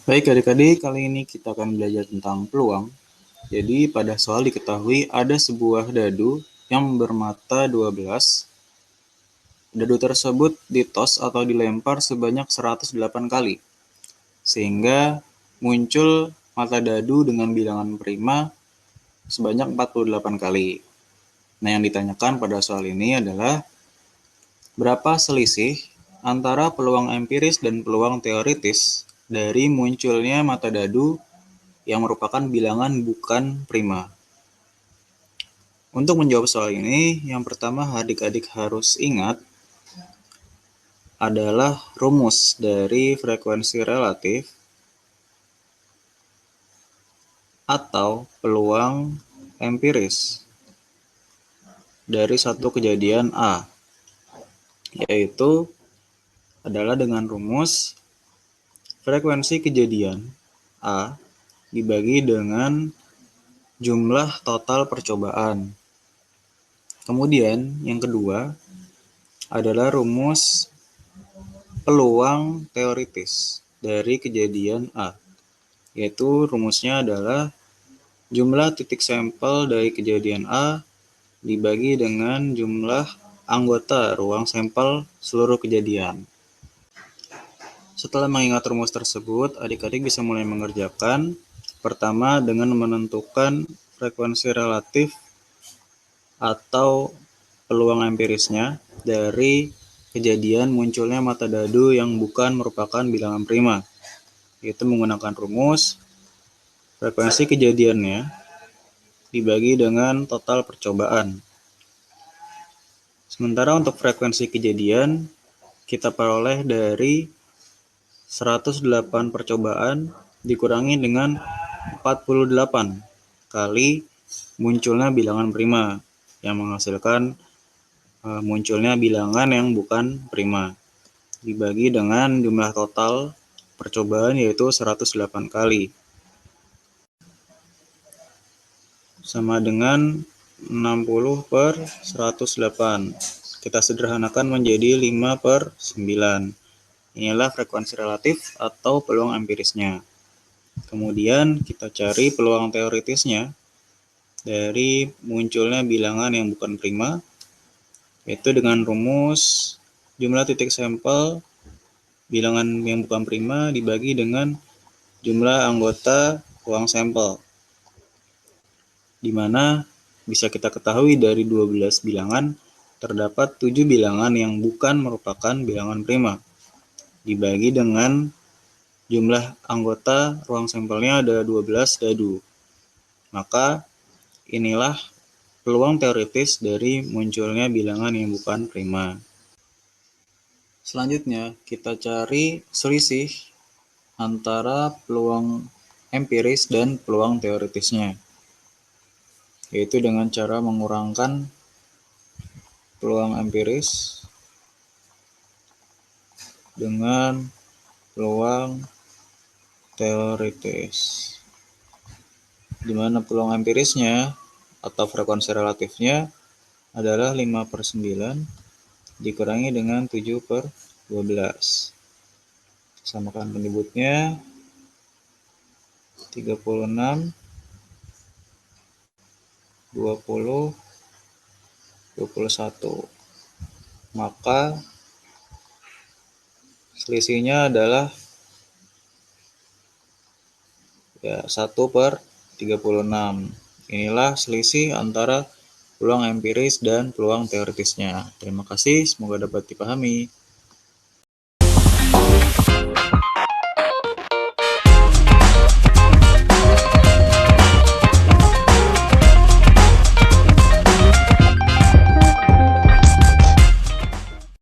Baik adik-adik, kali ini kita akan belajar tentang peluang. Jadi pada soal diketahui ada sebuah dadu yang bermata 12. Dadu tersebut ditos atau dilempar sebanyak 108 kali. Sehingga muncul mata dadu dengan bilangan prima sebanyak 48 kali. Nah, yang ditanyakan pada soal ini adalah berapa selisih antara peluang empiris dan peluang teoritis dari munculnya mata dadu yang merupakan bilangan bukan prima. Untuk menjawab soal ini, yang pertama adik-adik harus ingat adalah rumus dari frekuensi relatif atau peluang empiris dari satu kejadian A, yaitu adalah dengan rumus frekuensi kejadian A dibagi dengan jumlah total percobaan. Kemudian yang kedua adalah rumus peluang teoritis dari kejadian A, yaitu rumusnya adalah jumlah titik sampel dari kejadian A dibagi dengan jumlah anggota ruang sampel seluruh kejadian. Setelah mengingat rumus tersebut, adik-adik bisa mulai mengerjakan. Pertama, dengan menentukan frekuensi relatif atau peluang empirisnya dari kejadian munculnya mata dadu yang bukan merupakan bilangan prima, yaitu menggunakan rumus frekuensi kejadiannya dibagi dengan total percobaan. Sementara untuk frekuensi kejadian kita peroleh dari 108 percobaan dikurangi dengan 48 kali munculnya bilangan prima yang menghasilkan munculnya bilangan yang bukan prima dibagi dengan jumlah total percobaan yaitu 108 kali sama dengan 60/108. Kita sederhanakan menjadi 5/9. Inilah frekuensi relatif atau peluang empirisnya. Kemudian kita cari peluang teoritisnya dari munculnya bilangan yang bukan prima, yaitu dengan rumus jumlah titik sampel bilangan yang bukan prima dibagi dengan jumlah anggota ruang sampel, di mana bisa kita ketahui dari 12 bilangan terdapat 7 bilangan yang bukan merupakan bilangan prima dibagi dengan jumlah anggota ruang sampelnya ada 12 dadu. Maka inilah peluang teoritis dari munculnya bilangan yang bukan prima. Selanjutnya kita cari selisih antara peluang empiris dan peluang teoritisnya, yaitu dengan cara mengurangkan peluang empiris dengan peluang teoritis, di mana peluang empirisnya atau frekuensi relatifnya adalah 5/9 dikurangi dengan 7/12. Samakan penyebutnya 36, 20, 21. Maka selisihnya adalah 1/36. Inilah selisih antara peluang empiris dan peluang teoritisnya. Terima kasih, semoga dapat dipahami.